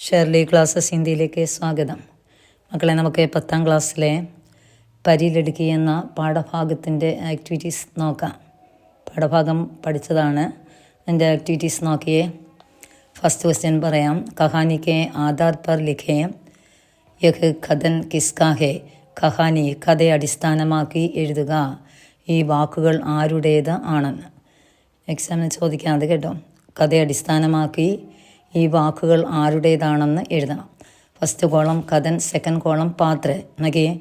Shirley classes ഹിന്ദിയിലേക്ക് സ്വാഗതം. മക്കളെ, നമുക്ക് 10ാം ക്ലാസ്സിലെ പരിയിലെടുക്കി എന്ന പാഠഭാഗത്തിൻ്റെ ആക്ടിവിറ്റീസ് നോക്കാം. പാഠഭാഗം പഠിച്ചതാണ്. അതിൻ്റെ ആക്ടിവിറ്റീസ് നോക്കിയേ. ഫസ്റ്റ് ക്വസ്റ്റ്യൻ പറയാം. കഹാനിക്ക് ആധാർ പർ ലിഖേ. യഹ് കഥൻ കിസ്കാ ഹേ. കഹാനി, കഥയെ അടിസ്ഥാനമാക്കി എഴുതുക. ഈ വാക്കുകൾ ആരുടേത് ആണെന്ന് എക്സാമിന് ചോദിക്കാതെ കേട്ടോ. കഥയെ അടിസ്ഥാനമാക്കി ഈ വാക്കുകൾ ആരുടേതാണെന്ന് എഴുതണം. ഫസ്റ്റ് കോളം കഥൻ, സെക്കൻഡ് കോളം പാത്ര. നോക്കിയേ.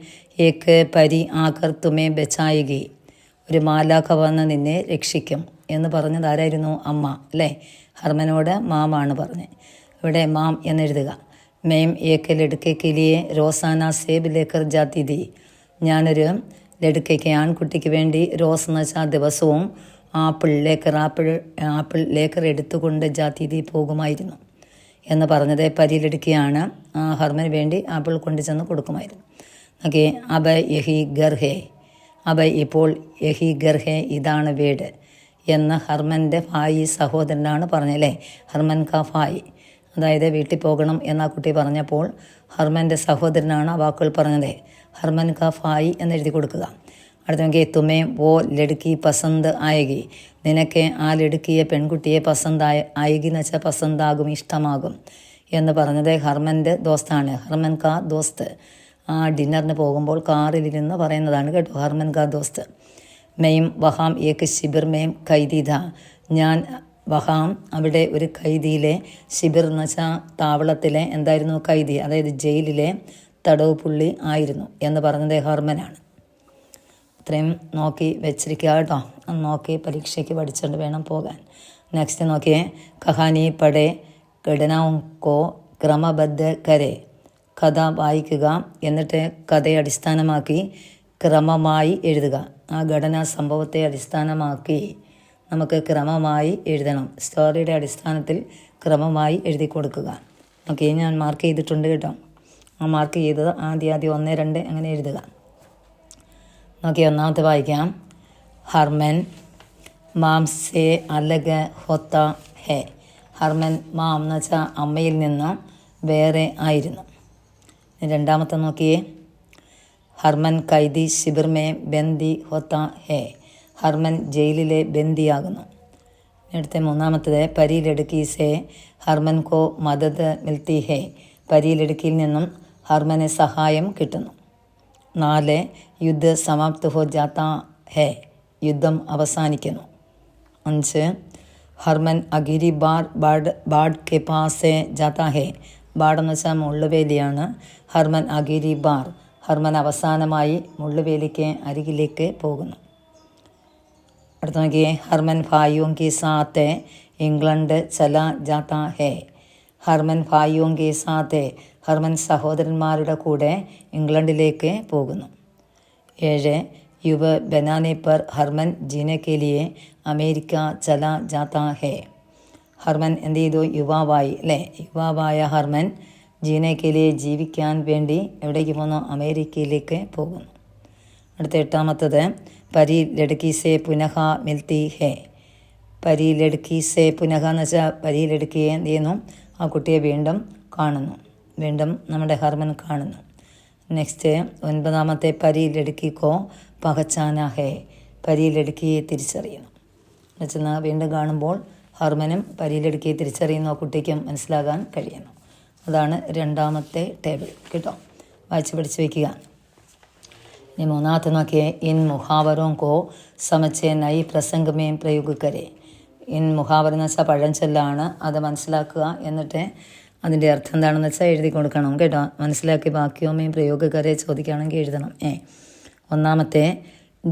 ഏക്ക് പരി ആകർ തുമേ ബച്ചായികി. ഒരു മാലാഖ വന്ന് നിന്നെ രക്ഷിക്കും എന്ന് പറഞ്ഞത് ആരായിരുന്നു? അമ്മ അല്ലേ? ഹർമനോട് മാമാണ് പറഞ്ഞത്. ഇവിടെ മാം എന്നെഴുതുക. മേം ഏക്ക് ലടുക്കയ്ക്ക് ലിയെ റോസാന സേബ് ലേക്കർ ജാത്തി ദി. ഞാനൊരു ലടുക്കയ്ക്ക്, ആൺകുട്ടിക്ക് വേണ്ടി റോസ് എന്ന് വെച്ചാൽ ദിവസവും ആപ്പിൾ ലേക്കർ എടുത്തുകൊണ്ട് ജാത്തി ദി പോകുമായിരുന്നു എന്ന് പറഞ്ഞത് പരിയിലെടുക്കുകയാണ്. ഹർമന് വേണ്ടി ആപ്പിൾ കൊണ്ടു ചെന്ന് കൊടുക്കുമായിരുന്നു. ഓക്കെ. അബ യഹി ഗർ ഹേ. അബ ഇപ്പോൾ യഹി ഗർ ഹേ, ഇതാണ് വീട് എന്ന് ഹർമൻ്റെ ഭായി സഹോദരനാണ് പറഞ്ഞല്ലേ. ഹർമൻ കാ ഭായി, അതായത് വീട്ടിൽ പോകണം എന്ന കുട്ടി പറഞ്ഞപ്പോൾ ഹർമൻ്റെ സഹോദരനാണ് ആ വാക്കുകൾ പറഞ്ഞത്. ഹർമൻ കാ ഭായി എന്നെഴുതി കൊടുക്കുക. അടുത്ത നോക്കിയേ. തുമേ വോ ലടുക്കി പസന്ത് ആയകി. നിനക്ക് ആ ലടുക്കിയെ, പെൺകുട്ടിയെ പസന്ത് ആയകി എന്ന് വെച്ചാൽ പസന്താകും, ഇഷ്ടമാകും എന്ന് പറഞ്ഞത് ഹർമൻ്റെ ദോസ്താണ്. ഹർമൻ കാ ദോസ്ത്. ആ ഡിന്നറിന് പോകുമ്പോൾ കാറിലിരുന്ന് പറയുന്നതാണ് കേട്ടോ. ഹർമൻ കാ ദോസ്ത്. മെയിം വഹാം ഏക്ക് ശിബിർ മെയിം ഖൈദി ഥ. ഞാൻ വഹാം, അവിടെ ഒരു ഖൈദിയിലെ, ശിബിർ എന്ന് വെച്ചാൽ താവളത്തിലെ എന്തായിരുന്നു? ഖൈദി, അതായത് ജയിലിലെ തടവ് പുള്ളി ആയിരുന്നു എന്ന് പറഞ്ഞത് ഹർമനാണ്. ഇത്രയും നോക്കി വെച്ചിരിക്കുക കേട്ടോ. നോക്കി പരീക്ഷയ്ക്ക് പഠിച്ചുകൊണ്ട് വേണം പോകാൻ. നെക്സ്റ്റ് നോക്കിയേ. കഹാനി പടേ ഘടനാവും കോ ക്രമബദ്ധ കരെ. കഥ വായിക്കുക, എന്നിട്ട് കഥയെ അടിസ്ഥാനമാക്കി ക്രമമായി എഴുതുക. ആ ഘടനാ സംഭവത്തെ അടിസ്ഥാനമാക്കി നമുക്ക് ക്രമമായി എഴുതണം. സ്റ്റോറിയുടെ അടിസ്ഥാനത്തിൽ ക്രമമായി എഴുതി കൊടുക്കുക. ഓക്കെ, ഞാൻ മാർക്ക് ചെയ്തിട്ടുണ്ട് കേട്ടോ. ആ മാർക്ക് ചെയ്തത് ആദ്യം 1, 2 അങ്ങനെ എഴുതുക. നോക്കി, ഒന്നാമത്തെ വായിക്കാം. ഹർമൻ മാം സേ അലഗ് ഹോത്ത ഹേ. ഹർമൻ മാം എന്ന് വെച്ചാൽ അമ്മയിൽ നിന്ന് വേറെ ആയിരുന്നു. രണ്ടാമത്തെ നോക്കിയേ. ഹർമൻ കൈദി ശിബിർ മേ ബന്ദി ഹോത്ത ഹേ. ഹർമൻ ജയിലിലെ ബന്ദിയാകുന്നു. അടുത്ത മൂന്നാമത്തേത് പരിയിലെടുക്കി സേ ഹർമൻ കോ മദത് മിൽത്തി ഹേ. പരിയിലെടുക്കിയിൽ നിന്നും ഹർമന് സഹായം കിട്ടുന്നു. 4 യുദ്ധ സമാപ്ത് ഹോ ജാത്താ ഹേ. യുദ്ധം അവസാനിക്കുന്നു. 5 ഹർമൻ അഗിരി ബാഡ് കെ പാസേ ജാത്താ ഹേ. ബാടെന്ന് വെച്ചാൽ മുള്ളുവേലിയാണ്. ഹർമൻ അഗിരി ബാർ. ഹർമൻ അവസാനമായി മുള്ളുവേലിക്ക് അരികിലേക്ക് പോകുന്നു. അടുത്ത നോക്കിയേ. ഹർമൻ ഭായിയോം കെ സാത്ത് ഇംഗ്ലണ്ട് ചല ജാത്താ ഹേ. ഹർമൻ ഭായിയോം കെ സാത്ത്. ഹർമൻ സഹോദരന്മാരുടെ കൂടെ ഇംഗ്ലണ്ടിലേക്ക് പോകുന്നു. 7 യുവ ബനാനെ പർ ഹർമൻ ജീനെ കെ ലിയെ അമേരിക്ക ചല ജാത്താ ഹേ. ഹർമൻ എന്ത് ചെയ്തു? യുവാവായി അല്ലേ? യുവാവായ ഹർമൻ ജീനെ കെ ലിയെ ജീവിക്കാൻ വേണ്ടി എവിടേക്ക് പോകുന്നു? അമേരിക്കയിലേക്ക് പോകുന്നു. അടുത്ത 8ാമത്തത് പരി ലടുക്കി സേ പുനഃ മിൽത്തി ഹേ. പരി ലടുക്കി സേ പുനഃ എന്ന് വെച്ചാൽ പരി ലടുക്കിയെ എന്ത് ചെയ്യുന്നു? ആ കുട്ടിയെ വീണ്ടും കാണുന്നു. വീണ്ടും നമ്മുടെ ഹർമൻ കാണുന്നു. നെക്സ്റ്റ് 9ാമത്തെ പരി ലടുക്കിക്കോ പഹച്ചാന ഹേ. പരി ലടുക്കിയെ തിരിച്ചറിയുന്നു എന്നുവെച്ചാൽ വീണ്ടും കാണുമ്പോൾ ഹർമനും പരി ലടുക്കിയെ തിരിച്ചറിയുന്ന കുട്ടിക്കും മനസ്സിലാകാൻ കഴിയുന്നു. അതാണ് 2ാമത്തെ ടേബിൾ കേട്ടോ. വായിച്ച് പഠിച്ച് വയ്ക്കുക. ഇനി 3ാമത്തെ നോക്കിയേ. ഇൻ മുഹാവരോം കോ സമച്ചേ നൈ പ്രസംഗമേം പ്രയോഗക്കരെ. ഇൻ മുഹാവർ എന്ന് വെച്ചാൽ പഴഞ്ചൊല്ലാണ്. അത് മനസ്സിലാക്കുക, എന്നിട്ട് അതിൻ്റെ അർത്ഥം എന്താണെന്ന് വെച്ചാൽ എഴുതി കൊടുക്കണം കേട്ടോ. മനസ്സിലാക്കി ബാക്കിയോമേയും പ്രയോഗക്കാരെ ചോദിക്കുകയാണെങ്കിൽ എഴുതണം. 1ാമത്തെ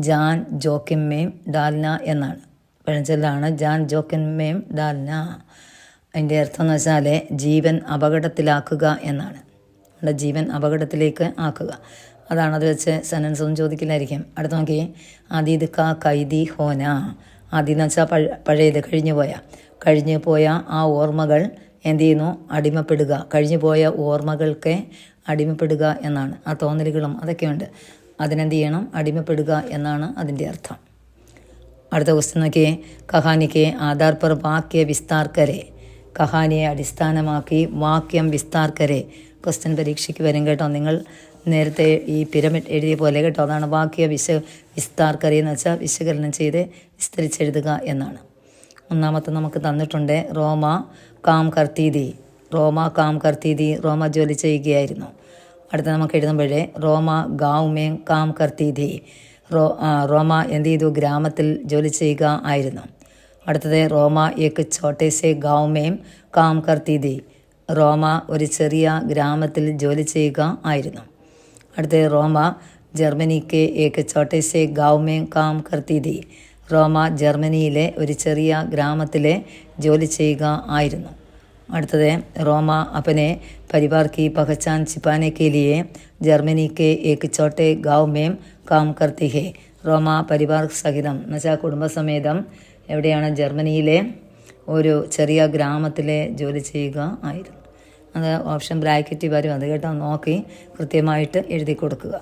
ജാൻ ജോക്കിമ്മേം ഡാൽന എന്നാണ്. പഴഞ്ചൊല്ലാണ്. ജാൻ ജോക്കിമ്മേം ഡാൽന. അതിൻ്റെ അർത്ഥം എന്ന് വെച്ചാൽ ജീവൻ അപകടത്തിലാക്കുക എന്നാണ്. നമ്മുടെ ജീവൻ അപകടത്തിലേക്ക് ആക്കുക. അതാണ്. അത് വെച്ച് സെൻറ്റൻസ് ഒന്നും ചോദിക്കില്ലായിരിക്കും. അടുത്ത് നോക്കി. ആദീദ് കാ കൈദി ഹോന. ആദ്യം എന്ന് വെച്ചാൽ പഴയത്, കഴിഞ്ഞു പോയ ആ ഓർമ്മകൾ എന്ത് ചെയ്യുന്നു? അടിമപ്പെടുക. കഴിഞ്ഞു പോയ ഓർമ്മകൾക്ക് അടിമപ്പെടുക എന്നാണ്. ആ തോന്നലുകളും അതൊക്കെയുണ്ട്. അതിനെന്ത് ചെയ്യണം? അടിമപ്പെടുക എന്നാണ് അതിൻ്റെ അർത്ഥം. അടുത്ത ക്വസ്റ്റ്യൻ നോക്കിയേ. കഹാനിക്ക് ആധാർ പർ വാക്യ വിസ്താർ കരെ. കഹാനിയെ അടിസ്ഥാനമാക്കി വാക്യം വിസ്താർക്കരെ. ക്വസ്റ്റ്യൻ പരീക്ഷയ്ക്ക് വരും കേട്ടോ. നിങ്ങൾ നേരത്തെ ഈ പിരമിഡ് എഴുതിയ പോലെ കേട്ടോ. അതാണ് വാക്യ വിസ്താർക്കരെ എന്ന് വെച്ചാൽ വിശകലനം ചെയ്ത് വിസ്തരിച്ചെഴുതുക എന്നാണ്. ഒന്നാമത്തെ നമുക്ക് തന്നിട്ടുണ്ട് റോമ കാം കർത്തീതി. റോമ ജോലി ചെയ്യുകയായിരുന്നു. അടുത്ത നമുക്ക് എഴുതുമ്പോഴേ റോമ ഗാവുമേ കാം കർത്തീതി. റോമ എന്ത് ചെയ്തു? ഗ്രാമത്തിൽ ജോലി ചെയ്യുക ആയിരുന്നു. അടുത്തത് റോമ ഏക് ഛോട്ടേസെ ഗാവുമേം കാം കർത്തീതി. റോമ ഒരു ചെറിയ ഗ്രാമത്തിൽ ജോലി ചെയ്യുക ആയിരുന്നു. അടുത്തത് റോമ ജർമ്മനിക്ക് ഏക് ഛോട്ടേസെ ഗാവുമേം കാം കർത്തീതി. റോമ ജർമ്മനിയിലെ ഒരു ചെറിയ ഗ്രാമത്തിലെ ജോലി ചെയ്യുക ആയിരുന്നു. അടുത്തത് റോമ अपने परिवार की पहचान छिपाने के लिए जर्मनी के एक छोटे गांव में काम करती है. റോമ പരിവാർ സഹിതം എന്ന് വെച്ചാൽ കുടുംബസമേതം എവിടെയാണ്? ജർമ്മനിയിലെ ഒരു ചെറിയ ഗ്രാമത്തിലെ ജോലി ചെയ്യുക ആയിരുന്നു. അത് ഓപ്ഷൻ ബ്രാക്കറ്റിൽ വരും, അത് കേട്ടോ നോക്കി കൃത്യമായിട്ട് എഴുതി കൊടുക്കുക.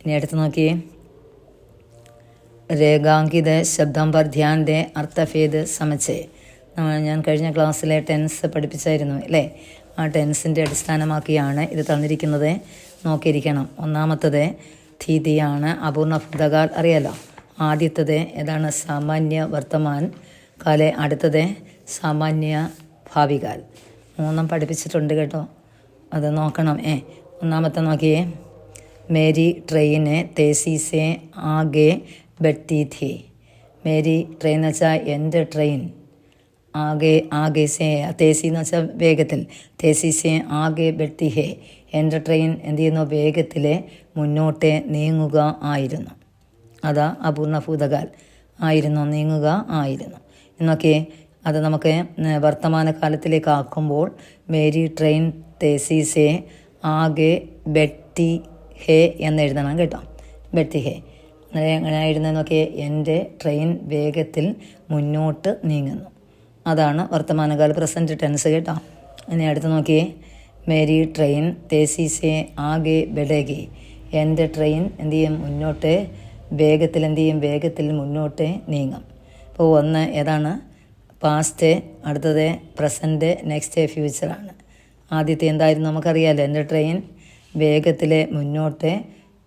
ഇനി അടുത്ത് നോക്കിയേ, രേഖാങ്കിത ശബ്ദം പർ ധ്യാൻ ദേ അർത്ഥഭേദ് സമച്ചേ. ഞാൻ കഴിഞ്ഞ ക്ലാസ്സിലെ ടെൻസ് പഠിപ്പിച്ചായിരുന്നു അല്ലേ? ആ ടെൻസിൻ്റെ അടിസ്ഥാനമാക്കിയാണ് ഇത് തന്നിരിക്കുന്നത്. നോക്കിയിരിക്കണം. ഒന്നാമത്തത് തീതിയാണ്, അപൂർണ ഭൂതകാൽ അറിയാലോ. ആദ്യത്തത് ഏതാണ്? സാമാന്യ വർത്തമാൻ കാലെ. അടുത്തത് സാമാന്യ ഭാവികാൽ. മൂന്നും പഠിപ്പിച്ചിട്ടുണ്ട് കേട്ടോ, അത് നോക്കണം. ഒന്നാമത്തെ നോക്കിയേ, മേരി ട്രെയിന് തേസീസെ ആകെ ബെട്ടി ഥി. മേരി ട്രെയിൻ എന്ന് വെച്ചാൽ എൻ്റെ ട്രെയിൻ. ആകെ സേ തേസി എന്ന് വെച്ചാൽ വേഗത്തിൽ. തേസീസെ ആകെ ബെട്ടി ഹേ. എൻ്റെ ട്രെയിൻ എന്ത് ചെയ്യുന്നു? വേഗത്തിൽ മുന്നോട്ട് നീങ്ങുക ആയിരുന്നു. അതാ അപൂർണ ഭൂതകാൽ. ആയിരുന്നു, നീങ്ങുക ആയിരുന്നു എന്നൊക്കെ. അത് നമുക്ക് വർത്തമാനകാലത്തിലേക്ക് ആക്കുമ്പോൾ മേരി ട്രെയിൻ തേസീസെ ആകെ ബെട്ടി ഹേ എന്ന് എഴുതണം കേട്ടോ. ബെട്ടി ഹേ എങ്ങനെ എഴുതുന്നതെന്നൊക്കെ, എൻ്റെ ട്രെയിൻ വേഗത്തിൽ മുന്നോട്ട് നീങ്ങുന്നു. അതാണ് വർത്തമാനകാല പ്രസൻറ്റ് ടെൻസ് കേട്ടോ. ഇനി അടുത്ത് നോക്കിയേ, മേരി ട്രെയിൻ തേസീസെ ആകെ ബെഡേഗി. എൻ്റെ ട്രെയിൻ എന്ത് ചെയ്യും? മുന്നോട്ട് വേഗത്തിൽ എന്ത് ചെയ്യും? വേഗത്തിൽ മുന്നോട്ട് നീങ്ങും. അപ്പോൾ ഒന്ന് ഏതാണ്? പാസ്റ്റ്, അടുത്തത് പ്രസൻറ്റ്, നെക്സ്റ്റ് ഫ്യൂച്ചറാണ്. ആദ്യത്തെ എന്തായിരുന്നു? നമുക്കറിയാമല്ലോ, എൻ്റെ ട്രെയിൻ വേഗത്തിൽ മുന്നോട്ട്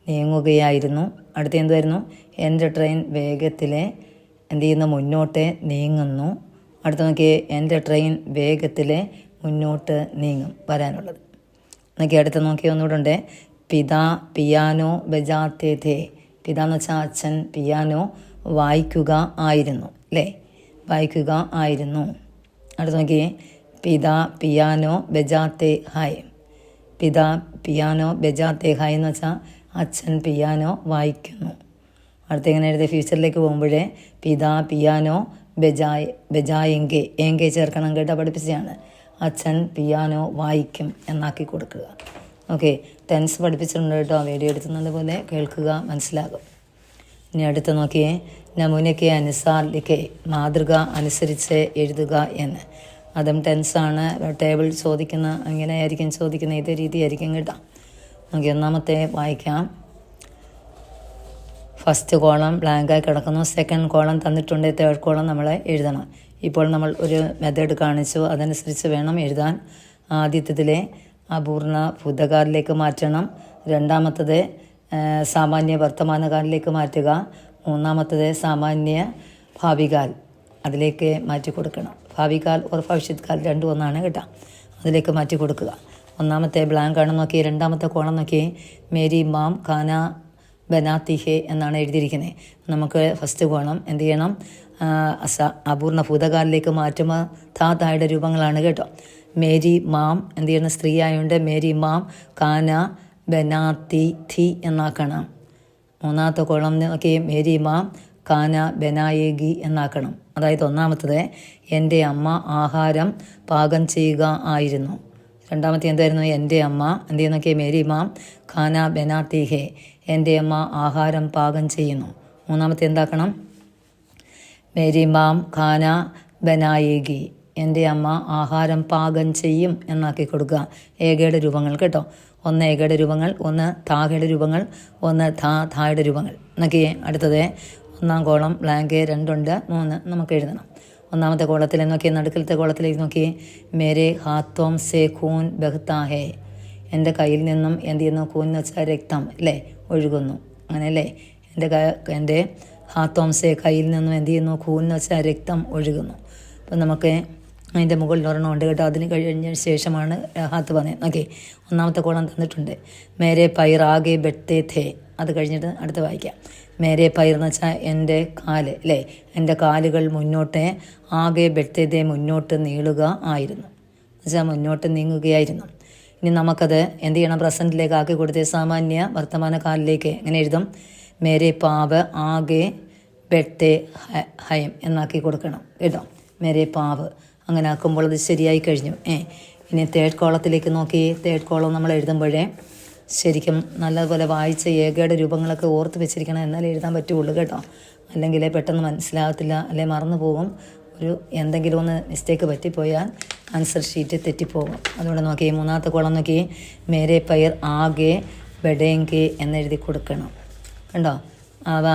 നീങ്ങുകയായിരുന്നു. അടുത്ത എന്തായിരുന്നു? എൻ്റെ ട്രെയിൻ വേഗത്തിൽ എന്ത് ചെയ്യുന്നു? മുന്നോട്ട് നീങ്ങുന്നു. അടുത്ത നോക്കിയേ, എൻ്റെ ട്രെയിൻ വേഗത്തിൽ മുന്നോട്ട് നീങ്ങും വരാനുള്ളത്. നോക്കി അടുത്ത് നോക്കിയ ഒന്നുകൂടെ ഉണ്ട്, പിതാ പിയാനോ ബജാത്തേ ഥേ. പിതാന്ന് വെച്ചാൽ അച്ഛൻ, പിയാനോ വായിക്കുക ആയിരുന്നു അല്ലേ? വായിക്കുക ആയിരുന്നു. അടുത്ത് നോക്കിയേ, പിതാ പിയാനോ ബജാത്തേ ഹായ്. പിതാ പിയാനോ ബജാത്തേ ഹായ് എന്ന് വെച്ചാൽ അച്ഛൻ പിയാനോ വായിക്കുന്നു. അടുത്ത എങ്ങനെ എഴുതിയ? ഫ്യൂച്ചറിലേക്ക് പോകുമ്പോഴേ പിതാ പിയാനോ ബജായെങ്കെ. എങ്കെ ചേർക്കണം കേട്ടോ, പഠിപ്പിച്ചതാണ്. അച്ഛൻ പിയാനോ വായിക്കും എന്നാക്കി കൊടുക്കുക. ഓക്കെ, ടെൻസ് പഠിപ്പിച്ചിട്ടുണ്ട് കേട്ടോ. വീഡിയോ എടുത്തുന്നത് പോലെ കേൾക്കുക, മനസ്സിലാകും. ഇനി അടുത്ത് നോക്കിയേ, നമൂനയ്ക്ക് അനുസാർ ലിഖേ. മാതൃക അനുസരിച്ച് എഴുതുക എന്ന്. അതും ടെൻസാണ്. ടേബിൾ ചോദിക്കുന്ന അങ്ങനെയായിരിക്കും ചോദിക്കുന്ന, ഇതേ രീതിയായിരിക്കും കേട്ടോ. നോക്കി ഒന്നാമത്തെ വായിക്കാം. ഫസ്റ്റ് കോളം ബ്ലാങ്കായി കിടക്കുന്നു. സെക്കൻഡ് കോളം തന്നിട്ടുണ്ട്. തേർഡ് കോളം നമ്മൾ എഴുതണം. ഇപ്പോൾ നമ്മൾ ഒരു മെത്തേഡ് കാണിച്ചു, അതനുസരിച്ച് വേണം എഴുതാൻ. ആദ്യത്തതിലെ അപൂർണ ഭൂതകാലിലേക്ക് മാറ്റണം. രണ്ടാമത്തത് സാമാന്യ വർത്തമാനകാലിലേക്ക് മാറ്റുക. മൂന്നാമത്തത് സാമാന്യ ഭാവികാൽ അതിലേക്ക് മാറ്റി കൊടുക്കണം. ഭാവികാൽ ഓർ ഭവിഷ്യത് കാൽ രണ്ടും ഒന്നാണ് കേട്ടോ. അതിലേക്ക് മാറ്റി കൊടുക്കുക. ഒന്നാമത്തെ ബ്ലാങ്ക് ആണ് നോക്കി. രണ്ടാമത്തെ കോളം നോക്കി, മേരി മാം ഖാന ബനാത്തി ഹേ എന്നാണ് എഴുതിയിരിക്കുന്നത്. നമുക്ക് ഫസ്റ്റ് കോളം എന്ത് ചെയ്യണം? അപൂർണ ഭൂതകാലിലേക്ക് മാറ്റുമ്പോൾ തായുടെ രൂപങ്ങളാണ് കേട്ടോ. മേരി മാം എന്ത് ചെയ്യണം? സ്ത്രീ ആയതുകൊണ്ട് മേരി മാം ഖാന ബനാത്തി ഥി എന്നാക്കണം. മൂന്നാമത്തെ കോളം നോക്കി, മേരി മാം ഖാന ബനായേഗി എന്നാക്കണം. അതായത് ഒന്നാമത്തത് എൻ്റെ അമ്മ ആഹാരം പാകം ചെയ്യുക ആയിരുന്നു. രണ്ടാമത്തെ എന്തായിരുന്നു? എൻ്റെ അമ്മ എന്ത് ചെയ്യുന്നൊക്കെ, മേരി മാം ഖാന ബനാത്തി ഹേ. എൻ്റെ അമ്മ ആഹാരം പാകം ചെയ്യുന്നു. മൂന്നാമത്തെ എന്താക്കണം? മേരി മാം ഖാന ബനായേഗി. എൻ്റെ അമ്മ ആഹാരം പാകം ചെയ്യും എന്നാക്കി കൊടുക്കുക. ഏകയുടെ രൂപങ്ങൾ കേട്ടോ. ഒന്ന് ഏകയുടെ രൂപങ്ങൾ, ഒന്ന് താഹയുടെ രൂപങ്ങൾ, ഒന്ന് തായുടെ രൂപങ്ങൾ എന്നൊക്കെ. അടുത്തത് ഒന്നാം കോളം ബ്ലാങ്ക് 2 ഉണ്ട്, 3 നമുക്ക് എഴുതണം. ഒന്നാമത്തെ കോളത്തിൽ നോക്കി, നടുക്കലത്തെ കോളത്തിലേക്ക് നോക്കി, മേരെ ഹാത്തോം സേ ഖൂൻ ബഹ്താ ഹേ, എൻ്റെ കയ്യിൽ നിന്നും എന്ത് ചെയ്യുന്നു, ഖൂൻ എന്ന് വെച്ചാൽ രക്തം അല്ലേ, ഒഴുകുന്നു, അങ്ങനെയല്ലേ. എൻ്റെ ഹാത്തോം സേ, കയ്യിൽ നിന്നും എന്ത് ചെയ്യുന്നു, ഖൂൻ എന്ന് വെച്ചാൽ രക്തം ഒഴുകുന്നു. അപ്പം നമുക്ക് അതിൻ്റെ മുകളിൽ ഒരെണ്ണം ഉണ്ട് കേട്ടോ. അതിന് കഴിഞ്ഞ ശേഷമാണ് ഹാത്ത് പറഞ്ഞത്. ഓക്കെ, ഒന്നാമത്തെ കോളം തന്നിട്ടുണ്ട്. മേരെ പൈർ ആകെ ബെട്ടേ ഥേ, അത് കഴിഞ്ഞിട്ട് അടുത്ത് വായിക്കാം. മേരെ പൈർ എന്ന് വെച്ചാൽ എൻ്റെ കാല് അല്ലേ, എൻ്റെ കാലുകൾ മുന്നോട്ട്, ആകെ ബെട്ടേ മുന്നോട്ട് നീളുക ആയിരുന്നു, എന്നുവെച്ചാൽ മുന്നോട്ട് നീങ്ങുകയായിരുന്നു. ഇനി നമുക്കത് എന്ത് ചെയ്യണം, പ്രസൻറ്റിലേക്ക് ആക്കി കൊടുത്തേ, സാമാന്യ വർത്തമാന കാലിലേക്ക് എങ്ങനെ എഴുതും, മേരെ പാവ് ആകെ ബെട്ടേ ഹയം എന്നാക്കി കൊടുക്കണം കേട്ടോ. മേരെ പാവ് അങ്ങനെ ആക്കുമ്പോൾ അത് ശരിയായി കഴിഞ്ഞു. ഇനി തേർഡ് കോളത്തിലേക്ക് നോക്കി. തേർഡ് കോളം നമ്മൾ എഴുതുമ്പോഴേ ശരിക്കും നല്ലതുപോലെ വായിച്ച ഏകയുടെ രൂപങ്ങളൊക്കെ ഓർത്ത് വെച്ചിരിക്കണം, എന്നാലേ എഴുതാൻ പറ്റുള്ളൂ കേട്ടോ. അല്ലെങ്കിൽ പെട്ടെന്ന് മനസ്സിലാകത്തില്ല, അല്ലെങ്കിൽ മറന്നു പോകും. എന്തെങ്കിലും ഒന്ന് മിസ്റ്റേക്ക് പറ്റിപ്പോയാൽ ആൻസർ ഷീറ്റ് തെറ്റിപ്പോകും. അതുകൊണ്ട് നോക്കി, മൂന്നാമത്തെ കോളം നോക്കി, മേരെ പയർ ആകെ ബെഡേങ്കെ എന്നെഴുതി കൊടുക്കണം കണ്ടോ.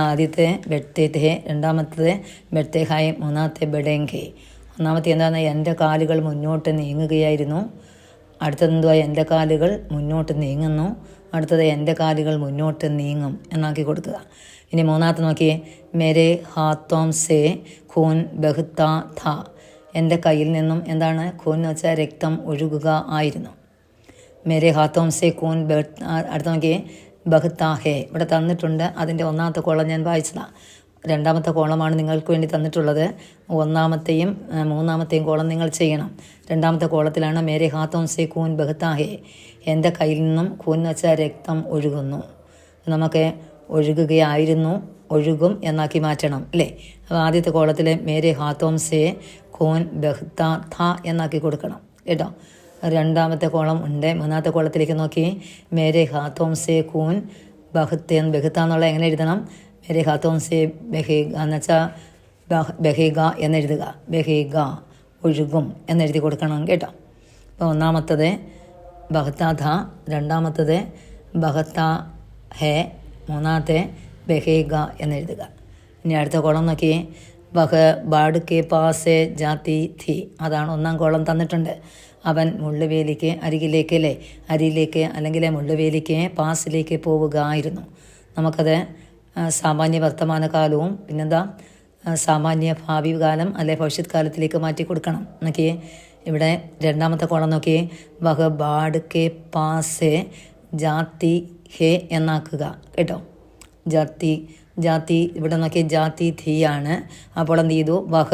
ആദ്യത്തെ ബെഡ്തേ ഥേ, രണ്ടാമത്തത് ബെഡ്തേ ഹായ്, മൂന്നാമത്തെ ബെഡേങ്കെ. ഒന്നാമത്തെ എന്താണ്, എൻ്റെ കാലുകൾ മുന്നോട്ട് നീങ്ങുകയായിരുന്നു. അടുത്തതെന്തുവാ, എൻ്റെ കാലുകൾ മുന്നോട്ട് നീങ്ങുന്നു. അടുത്തത് എൻ്റെ കാലുകൾ മുന്നോട്ട് നീങ്ങും എന്നാക്കി കൊടുക്കുക. ഇനി മൂന്നാമത്തെ നോക്കിയേ, മേരെ ഹാത്തോം സേ ഖൂൻ ബഹ്താ ഥ, എൻ്റെ കയ്യിൽ നിന്നും എന്താണ്, ഖൂൻ എന്ന് വെച്ചാൽ രക്തം ഒഴുകുക ആയിരുന്നു. മേരെ ഹാത്തോം സേ ഖൂൻ അടുത്ത നോക്കിയേ, ബഹ്താ ഹേ, ഇവിടെ തന്നിട്ടുണ്ട്. അതിൻ്റെ ഒന്നാമത്തെ കോളം ഞാൻ വായിച്ചതാണ്. രണ്ടാമത്തെ കോളമാണ് നിങ്ങൾക്ക് വേണ്ടി തന്നിട്ടുള്ളത്. ഒന്നാമത്തെയും മൂന്നാമത്തെയും കോളം നിങ്ങൾ ചെയ്യണം. രണ്ടാമത്തെ കോളത്തിലാണ് മേരെ ഹാത്തോം സേ ഖൂൻ ബഹ്താ ഹേ, എൻ്റെ കയ്യിൽ നിന്നും ഖൂൻ എന്ന് വെച്ചാൽ രക്തം ഒഴുകുന്നു. നമുക്ക് ഒഴുകുകയായിരുന്നു, ഒഴുകും എന്നാക്കി മാറ്റണം അല്ലേ. അപ്പോൾ ആദ്യത്തെ കോളത്തിൽ മേരെ ഹാത്തോം സേ ഖൂൻ ബഹ്താ ഥ എന്നാക്കി കൊടുക്കണം കേട്ടോ. രണ്ടാമത്തെ കോളം ഉണ്ട്. മൂന്നാമത്തെ കോളത്തിലേക്ക് നോക്കി, മേരെ ഹാത്തോം സേ ഖൂൻ ബഹ്ത എന്നുള്ള എങ്ങനെ എഴുതണം, മേരെ ഹാത്തോം സേ ബഹേഗ എന്ന് വെച്ചാൽ ബഹേഗ എന്നെഴുതുക. ബഹേഗ ഒഴുകും എന്നെഴുതി കൊടുക്കണം കേട്ടോ. അപ്പോൾ ഒന്നാമത്തത് ബഹ്താ ഥ, രണ്ടാമത്തത് ബഹ്താ ഹേ, മൂന്നാമത്തെ ബഹേഗ എന്നെഴുതുക. ഇനി അടുത്ത കോളം നോക്കി, ബഹ ബാഡ് കെ പാസേ ജാതി ഥി, അതാണ് ഒന്നാം കോളം തന്നിട്ടുണ്ട്. അവൻ മുള്ളുവേലിക്ക് അരികിലേക്ക് അല്ലേ, അരിയിലേക്ക് അല്ലെങ്കിൽ മുള്ളുവേലിക്ക് പാസിലേക്ക് പോവുക ആയിരുന്നു. നമുക്കത് സാമാന്യ വർത്തമാനകാലവും പിന്നെന്താ സാമാന്യ ഭാവി കാലം അല്ലെ ഭവിഷ്യത് കാലത്തിലേക്ക് മാറ്റി കൊടുക്കണം. നോക്കിയേ, ഇവിടെ രണ്ടാമത്തെ കോളം നോക്കിയേ, വഹ ബാഡ് കെ പാസേ ജാതി ഹേ എന്നാക്കുക കേട്ടോ. ജാതി ഇവിടെ നോക്കിയ ജാതി ധീയാണ്. അപ്പോൾ എന്ത് ചെയ്തു, വഹ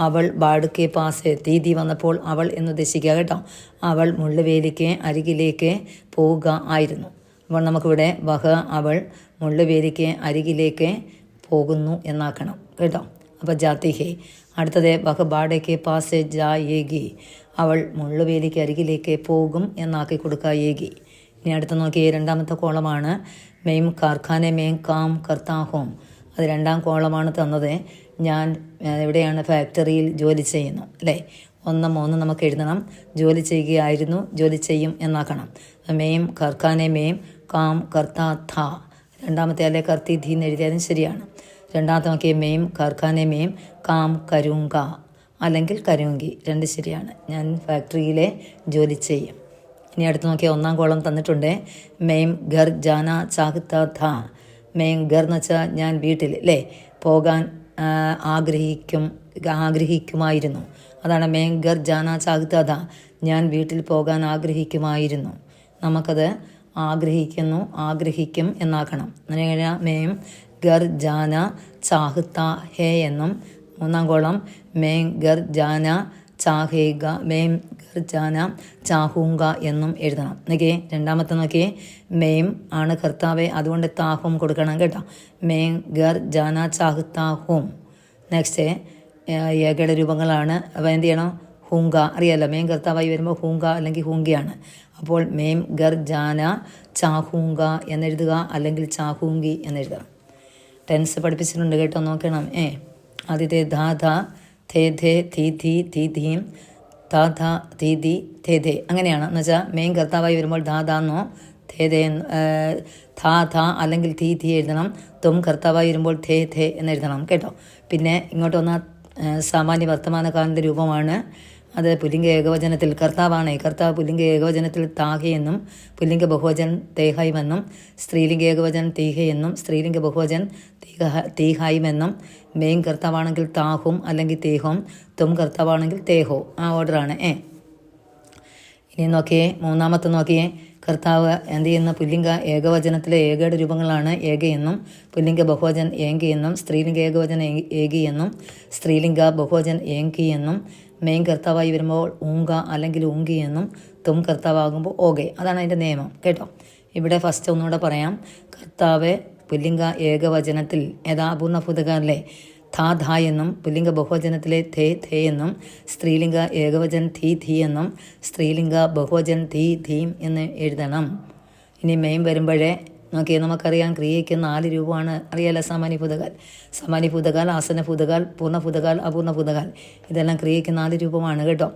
അവൾ ബാഡ് കെ പാസേ, തീ വന്നപ്പോൾ അവൾ എന്ന് ഉദ്ദേശിക്കുക കേട്ടോ. അവൾ മുള്ളുവേലിക്ക് അരികിലേക്ക് പോവുക ആയിരുന്നു. അപ്പോൾ നമുക്കിവിടെ വഹ അവൾ മുള്ളുവേലിക്ക് അരികിലേക്ക് പോകുന്നു എന്നാക്കണം കേട്ടോ. അപ്പോൾ ജാതി ഹേ. അടുത്തത് വഹ ബാഡേക്ക് പാസേ ജായേഗി, അവൾ മുള്ളുവേലിക്ക് അരികിലേക്ക് പോകും എന്നാക്കി കൊടുക്കുക ഏകി. ഇനി അടുത്ത് നോക്കിയേ, രണ്ടാമത്തെ കോളമാണ് മെയിം കാർഖാനെ മെയിം കാം കർത്താ ഹോം. അത് രണ്ടാം കോളമാണ് തന്നത്. ഞാൻ എവിടെയാണ്, ഫാക്ടറിയിൽ ജോലി ചെയ്യുന്നു അല്ലേ. 1, 3 നമുക്ക് എഴുതണം. ജോലി ചെയ്യുകയായിരുന്നു, ജോലി ചെയ്യും എന്നാക്കണം. മെയിം കർഖാനെ മെയിം കാം കർത്താ ഥ, രണ്ടാമത്തെ അല്ലെ കർത്തി ധീ എന്ന് എഴുതിയാലും ശരിയാണ്. രണ്ടാമത്തെ നോക്കിയ മെയിം കർഖാനെ മെയിം കാം കരൂങ്ക അല്ലെങ്കിൽ കരൂങ്കി, രണ്ട് ശരിയാണ്. ഞാൻ ഫാക്ടറിയിലെ ജോലി ചെയ്യും. ഇനി അടുത്ത് നോക്കിയാൽ ഒന്നാം കോളം തന്നിട്ടുണ്ട്. മെയിം ഘർ ജാന ചാഹ്താ ഥ, മെയിം ഘർ എന്ന് വെച്ചാൽ ഞാൻ വീട്ടിൽ അല്ലേ പോകാൻ ആഗ്രഹിക്കുമായിരുന്നു. അതാണ് മെയിം ഘർ ജാന ചാഹ്താ ഥ, ഞാൻ വീട്ടിൽ പോകാൻ ആഗ്രഹിക്കുമായിരുന്നു. നമുക്കത് ആഗ്രഹിക്കും എന്നാക്കണം. അങ്ങനെ മെയിം ഘർ ജാന ചാഹ്താ ഹേ എന്നും, മൂന്നാം കോളം മെയിം ഘർ ജാന ചാഹേഗ മെയിം ഘർ ജാന ചാഹൂങ്ക എന്നും എഴുതണം. നോക്കിയേ, രണ്ടാമത്തെ നോക്കിയേ, മെയിം ആണ് കർത്താവെ, അതുകൊണ്ട് താഹും കൊടുക്കണം കേട്ടോ. മെയിം ഘർ ജാന ചാഹ്താ ഹൂം. നെക്സ്റ്റ് ഏകയുടെ രൂപങ്ങളാണ്. അപ്പോൾ എന്ത് ചെയ്യണം, ഹൂങ്ക അറിയാമല്ലോ, മെയിം കർത്താവായി വരുമ്പോൾ ഹൂങ്ക അല്ലെങ്കിൽ ഹൂങ്കിയാണ്. അപ്പോൾ മെയിം ഘർ ജാന ചാഹൂങ്ക എന്നെഴുതുക, അല്ലെങ്കിൽ ചാഹൂങ്കി എന്നെഴുതണം. ടെൻസ് പഠിപ്പിച്ചിട്ടുണ്ട് കേട്ടോ, നോക്കണം. ആദ്യത്തെ ധാ ധാ, ഥേ ഥേ, ധീ ധീ, ധീ ധീം, താ ധാ, ധീ ധീ, ഥേ ഥേ, അങ്ങനെയാണ്. എന്ന് വെച്ചാൽ മെയിൻ കർത്താവായി വരുമ്പോൾ ധാ ധാന്നോ ഥേ ഥേ, ധാ ധാ അല്ലെങ്കിൽ ധീ ധീ എഴുതണം. തും കർത്താവായി വരുമ്പോൾ ഥേ ഥേ എന്നെഴുതണം കേട്ടോ. പിന്നെ ഇങ്ങോട്ട് വന്നാൽ സാമാന്യ വർത്തമാനകാലൻ്റെ രൂപമാണ്. അത് പുല്ലിംഗ ഏകവചനത്തിൽ കർത്താവാണ്. കർത്താവ് പുല്ലിംഗ ഏകവചനത്തിൽ താഹെ എന്നും പുല്ലിംഗ ബഹുവചൻ തേഹായും എന്നും സ്ത്രീലിംഗ ഏകവചൻ തീഹെ എന്നും സ്ത്രീലിംഗ ബഹുവചൻ തീഹായും എന്നും മെയിൻ കർത്താവാണെങ്കിൽ താഹും അല്ലെങ്കിൽ തേഹോം, തും കർത്താവാണെങ്കിൽ തേഹോ. ആ ഓർഡറാണ്. ഇനി നോക്കിയേ, മൂന്നാമത്തെ നോക്കിയേ, കർത്താവ് എന്ത് ചെയ്യുന്ന പുല്ലിംഗ ഏകവചനത്തിലെ ഏകയുടെ രൂപങ്ങളാണ് ഏകയെന്നും പുല്ലിംഗ ബഹുവചൻ ഏങ്കി എന്നും സ്ത്രീലിംഗ ഏകവചൻ ഏകി എന്നും സ്ത്രീലിംഗ ബഹുവചൻ ഏങ്കി എന്നും മെയിൻ കർത്താവായി വരുമ്പോൾ ഊങ്ക അല്ലെങ്കിൽ ഊങ്കി എന്നും തും കർത്താവാകുമ്പോൾ ഓകെ. അതാണ് അതിൻ്റെ നിയമം കേട്ടോ. ഇവിടെ ഫസ്റ്റ് ഒന്നുകൂടെ പറയാം. കർത്താവ് പുല്ലിംഗ ഏകവചനത്തിൽ യഥാപൂർണ്ണ ഭൂതകാലിലെ ധാ ധാ എന്നും പുല്ലിംഗ ബഹുവചനത്തിലെ ധേ ധേ എന്നും സ്ത്രീലിംഗ ഏകവചൻ ധീ ധീ എന്നും സ്ത്രീലിംഗ ബഹുവചൻ ധീ ധീം എന്ന് എഴുതണം. ഇനി മെയിൻ വരുമ്പോഴേ നോക്കിയാൽ നമുക്കറിയാം ക്രിയയ്ക്ക് 4 രൂപമാണ്. അറിയാലോ, സാമാന്യ ഭൂതകാൽ, സാമാന്യ ഭൂതകാൽ, ആസന്ന ഭൂതകാൽ, പൂർണ്ണ ഭൂതകാൽ, അപൂർണ്ണ ഭൂതകാൽ. ഇതെല്ലാം ക്രിയയ്ക്ക് 4 രൂപമാണ് കേട്ടോ.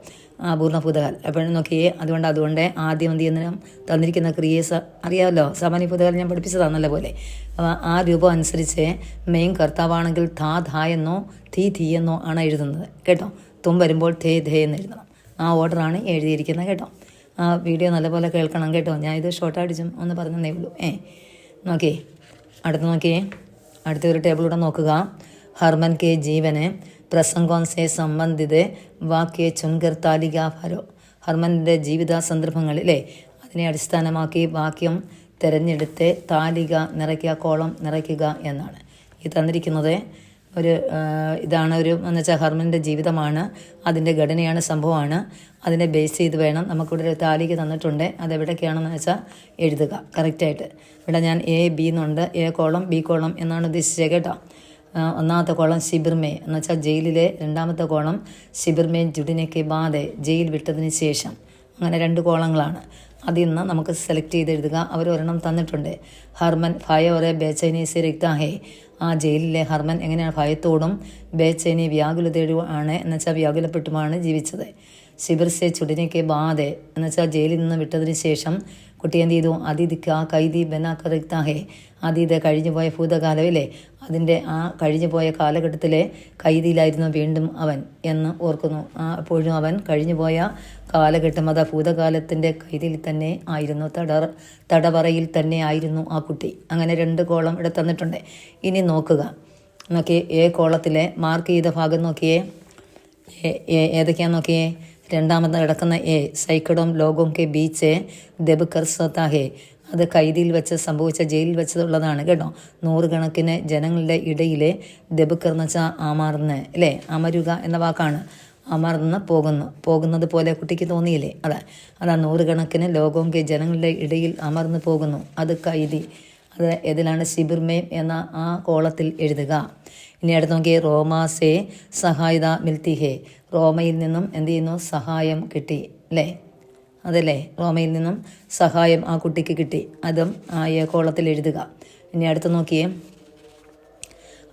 അപൂർണ്ണ ഭൂതകാൽ എപ്പോഴും നോക്കിയേ. അതുകൊണ്ട് ആദ്യം എന്ത് ചെയ്യുന്നതിനും തന്നിരിക്കുന്ന ക്രിയ അറിയാമല്ലോ, സാമാന്യ ഭൂതകാൽ ഞാൻ പഠിപ്പിച്ചതാണ് നല്ല പോലെ. ആ രൂപം അനുസരിച്ച് മെയിൻ കർത്താവാണെങ്കിൽ ധാ ധാ എന്നോ ധീ ധീ എന്നോ ആണ് എഴുതുന്നത് കേട്ടോ. തും വരുമ്പോൾ ധേ ധേ എന്ന് എഴുതണം. ആ ഓർഡറാണ് എഴുതിയിരിക്കുന്നത് കേട്ടോ. ആ വീഡിയോ നല്ലപോലെ കേൾക്കണം കേട്ടോ. ഞാൻ ഇത് ഷോർട്ടായിട്ട് ഒന്ന് പറഞ്ഞതേ ഉള്ളൂ. നോക്കിയേ, അടുത്ത ഒരു ടേബിളൂടെ നോക്കുക. ഹർമൻ കെ ജീവന് പ്രസംഗോൻ സെ സംബന്ധിത് വാക്യ ചുൻകർ താലിക ഫരോ. ഹർമൻ്റെ ജീവിത സന്ദർഭങ്ങളിലെ അതിനെ അടിസ്ഥാനമാക്കി വാക്യം തിരഞ്ഞെടുത്ത് താലിക നിറയ്ക്കുക, കോളം നിറയ്ക്കുക എന്നാണ് ഈ തന്നിരിക്കുന്നത്. ഇതാണ് എന്ന് വെച്ചാൽ ഹർമൻ്റെ ജീവിതമാണ്, അതിൻ്റെ ഘടനയാണ്, സംഭവമാണ്. അതിനെ ബേസ് ചെയ്ത് വേണം നമുക്കിവിടെ ഒരു താലിക തന്നിട്ടുണ്ട്. അതെവിടേക്കാണെന്ന് വെച്ചാൽ എഴുതുക കറക്റ്റായിട്ട്. ഇവിടെ ഞാൻ എ ബി എന്നുണ്ട്. എ കോളം ബി കോളം എന്നാണ് ഉദ്ദേശിച്ചത് കേട്ടോ. ഒന്നാമത്തെ കോളം ശിബിർമേ എന്ന് വെച്ചാൽ ജയിലിലെ, രണ്ടാമത്തെ കോളം ശിബിർമേ ജുഡിനൊക്കെ ബാധെ ജയിൽ വിട്ടതിന് ശേഷം. അങ്ങനെ 2 കോളങ്ങളാണ്. അതിൽ നിന്ന് നമുക്ക് സെലക്ട് ചെയ്ത് എഴുതുക. അവർ ഒരെണ്ണം തന്നിട്ടുണ്ട്. ഹർമൻ ഭയ ഒരേ ബേച്ചൈനി സെ രക്താഹേ. ആ ജയിലിലെ ഹർമൻ എങ്ങനെയാണ് ഭയത്തോടും ബേച്ചൈനി വ്യാകുലതയോടും ആണ് എന്ന് വെച്ചാൽ വ്യാകുലപ്പെട്ടുമാണ് ജീവിച്ചത്. ശിബിർസെ ചുടിനയ്ക്ക് ബാധെ എന്ന് വെച്ചാൽ ജയിലിൽ നിന്ന് വിട്ടതിന് ശേഷം കുട്ടി എന്ത് ചെയ്തു? അതിഥിക്ക് ആ കൈദി ബനാക്കറിക്താഹേ. അതീത് കഴിഞ്ഞുപോയ ഭൂതകാലമില്ലേ, അതിൻ്റെ ആ കഴിഞ്ഞുപോയ കാലഘട്ടത്തിലെ കൈദിയിലായിരുന്നു വീണ്ടും അവൻ എന്ന് ഓർക്കുന്നു. അപ്പോഴും അവൻ കഴിഞ്ഞുപോയ കാലഘട്ടം, അത് ഭൂതകാലത്തിൻ്റെ കൈദിയിൽ തന്നെ ആയിരുന്നു, തടവറയിൽ തന്നെ ആയിരുന്നു ആ കുട്ടി. അങ്ങനെ 2 കോളം ഇവിടെ തന്നിട്ടുണ്ട്. ഇനി നോക്കുക, നോക്കിയേ, എ കോളത്തിലെ മാർക്ക് ചെയ്ത ഭാഗം നോക്കിയേ. ഏതൊക്കെയാന്ന് നോക്കിയേ. രണ്ടാമത് കിടക്കുന്ന എ സൈക്കഡോം ലോഗോം കെ ബീച്ച് ദബ് കർ സത്താഹേ. അത് കൈദിയിൽ വെച്ച് സംഭവിച്ച, ജയിലിൽ വെച്ചതുള്ളതാണ് കേട്ടോ. 100 കണക്കിന് ജനങ്ങളുടെ ഇടയിലെ ദബുക്കർ എന്ന് വെച്ചാൽ അമർന്ന് അല്ലേ, അമരുക എന്ന വാക്കാണ്. അമർന്ന് പോകുന്നത് പോലെ കുട്ടിക്ക് തോന്നിയില്ലേ? അതാ 100 കണക്കിന് ലോകോങ്കെ ജനങ്ങളുടെ ഇടയിൽ അമർന്ന് പോകുന്നു. അത് കൈദി. അത് ഏതിലാണ്? ശിബിർമേം എന്ന ആ കോളത്തിൽ എഴുതുക. ഇനി അടുത്ത് നോക്കിയേ, റോമാസേ സഹായത മിൽത്തിഹേ. റോമയിൽ നിന്നും എന്ത് ചെയ്യുന്നു? സഹായം കിട്ടി അല്ലേ? അതല്ലേ, റോമയിൽ നിന്നും സഹായം ആ കുട്ടിക്ക് കിട്ടി. അതും ആ കോളത്തിൽ എഴുതുക. ഇനി അടുത്ത് നോക്കിയേ,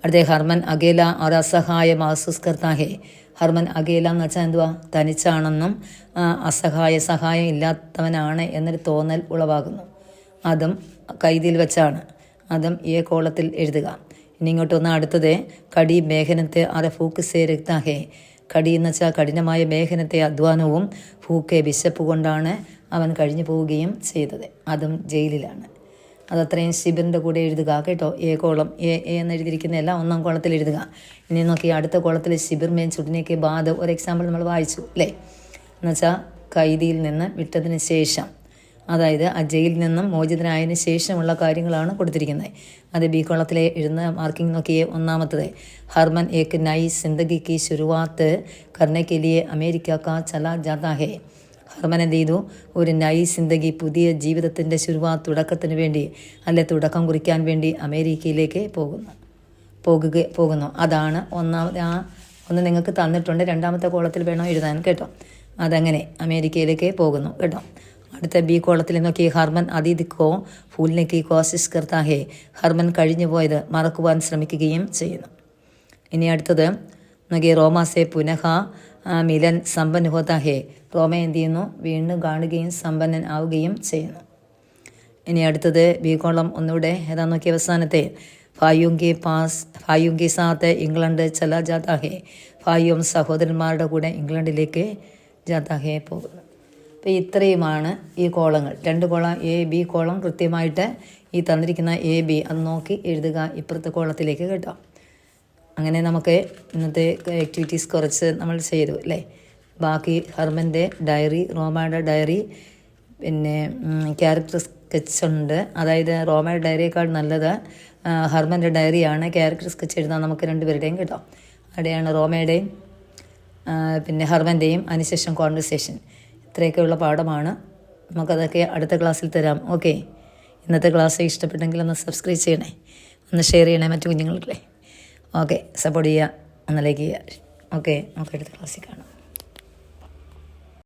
അടുത്ത ഹർമൻ അകേല और असहाय महसूस करता है. ഹർമൻ അകേല എന്ന് വെച്ചാൽ എന്തുവാ? തനിച്ചാണെന്നും സഹായം ഇല്ലാത്തവനാണ് എന്നൊരു തോന്നൽ ഉളവാകുന്നു. അതും കൈദിയിൽ വെച്ചാണ്. അതും ഈ കോളത്തിൽ എഴുതുക. ഇനി ഇങ്ങോട്ട് വന്ന അടുത്തത്, കടി മേഘനത്തെ ഫൂക്ക് സേ രക്താഹേ. കടി എന്ന് വെച്ചാൽ കഠിനമായ മേഘനത്തെ, അധ്വാനവും ഫൂക്കെ വിശപ്പ് കൊണ്ടാണ് അവൻ കഴിഞ്ഞു പോവുകയും ചെയ്തത്. അതും ജയിലിലാണ്. അതത്രയും ശിബിറിൻ്റെ കൂടെ എഴുതുക കേട്ടോ. എ കോളം എ എന്ന് എഴുതിയിരിക്കുന്ന എല്ലാം 1-ാം കോളത്തിൽ എഴുതുക. ഇനി നോക്കി അടുത്ത കോളത്തിൽ ശിബിർ മേൻ ചുടിനേക്ക് ബാധ. ഒരു എക്സാമ്പിൾ നമ്മൾ വായിച്ചു അല്ലേ, എന്നുവെച്ചാൽ കൈദിയിൽ നിന്ന് വിട്ടതിന് ശേഷം, അതായത് ആ ജയിലിൽ നിന്നും മോചിതനായതിനു ശേഷമുള്ള കാര്യങ്ങളാണ് കൊടുത്തിരിക്കുന്നത്. അത് ബി കോളത്തിലെ എഴുതുന്ന മാർക്കിംഗ് നോക്കിയേ. ഒന്നാമത്തത്, ഹർമൻ ഏക് നയി സിന്ദഗി കി ശുരുവാത്ത് കർനെ കെ ലിയെ അമേരിക്ക കാ ചലാ ജാതാ ഹേ. ഹർമൻ എന്ത് ചെയ്തു? ഒരു നയി സിന്ദഗി, പുതിയ ജീവിതത്തിൻ്റെ ശുരുവാത്ത്, തുടക്കത്തിന് വേണ്ടി അല്ലെ തുടക്കം കുറിക്കാൻ വേണ്ടി അമേരിക്കയിലേക്ക് പോകുന്നു. അതാണ് ഒന്നാമത്. ഒന്ന് നിങ്ങൾക്ക് തന്നിട്ടുണ്ട്, 2-ാമത്തെ കോളത്തിൽ വേണം എഴുതാൻ കേട്ടോ. അതങ്ങനെ അമേരിക്കയിലേക്ക് പോകുന്നു കേട്ടോ. അടുത്ത ബി കോളത്തിൽ നോക്കി, ഹർമൻ അതീതിക്കോ ഫൂലിനേക്ക് കോശിഷ് കർത്താ ഹേ. ഹർമൻ കഴിഞ്ഞു പോയത് മറക്കുവാൻ ശ്രമിക്കുകയും ചെയ്യുന്നു. ഇനി അടുത്തത് നോക്കി, റോമാസെ പുനഃ മിലൻ സമ്പൻ ഹോതാ ഹേ. റോമ എന്ത് ചെയ്യുന്നു? വീണ്ടും കാണുകയും സമ്പന്നൻ ആവുകയും ചെയ്യുന്നു. ഇനി അടുത്തത് ബി കോളം ഒന്നുകൂടെ ഏതാ നോക്കി, അവസാനത്തെ, ഫായൂം കെ സാത്ത് ഇംഗ്ലണ്ട് ചല ജാതാ ഹെ. ഫായൂം സഹോദരന്മാരുടെ കൂടെ ഇംഗ്ലണ്ടിലേക്ക് ജാതാ ഹെ പോകുന്നു. അപ്പോൾ ഇത്രയുമാണ് ഈ കോളങ്ങൾ. 2 കോളം A B കോളം കൃത്യമായിട്ട് ഈ തന്നിരിക്കുന്ന AB അത് നോക്കി എഴുതുക ഇപ്പുറത്തെ കോളത്തിലേക്ക് കേട്ടോ. അങ്ങനെ നമുക്ക് ഇന്നത്തെ ആക്ടിവിറ്റീസ് കുറച്ച് നമ്മൾ ചെയ്തു അല്ലേ. ബാക്കി ഹർമൻ്റെ ഡയറി, റോമയുടെ ഡയറി, പിന്നെ ക്യാരക്ടർ സ്കെച്ച് ഉണ്ട്. അതായത് റോമയുടെ ഡയറിയേക്കാൾ നല്ലത് ഹർമൻ്റെ ഡയറിയാണ്. ക്യാരക്ടർ സ്കെച്ച് എഴുതാൻ നമുക്ക് 2 പേരുടെയും കേട്ടോ. അവിടെയാണ് റോമയുടെയും പിന്നെ ഹർമൻ്റെയും അതിനുശേഷം കോൺവെർസേഷൻ. ഇത്രയൊക്കെയുള്ള പാഠമാണ്. നമുക്കതൊക്കെ അടുത്ത ക്ലാസ്സിൽ തരാം. ഓക്കെ, ഇന്നത്തെ ക്ലാസ് ഇഷ്ടപ്പെട്ടെങ്കിൽ ഒന്ന് സബ്സ്ക്രൈബ് ചെയ്യണേ, ഒന്ന് ഷെയർ ചെയ്യണേ മറ്റു കുഞ്ഞുങ്ങൾക്കല്ലേ. ഓക്കെ, സപ്പോർട്ട് ചെയ്യുക, ഒന്ന് ലൈക്ക് ചെയ്യുക. ഓക്കെ, നമുക്ക് അടുത്ത ക്ലാസ്സിൽ കാണാം.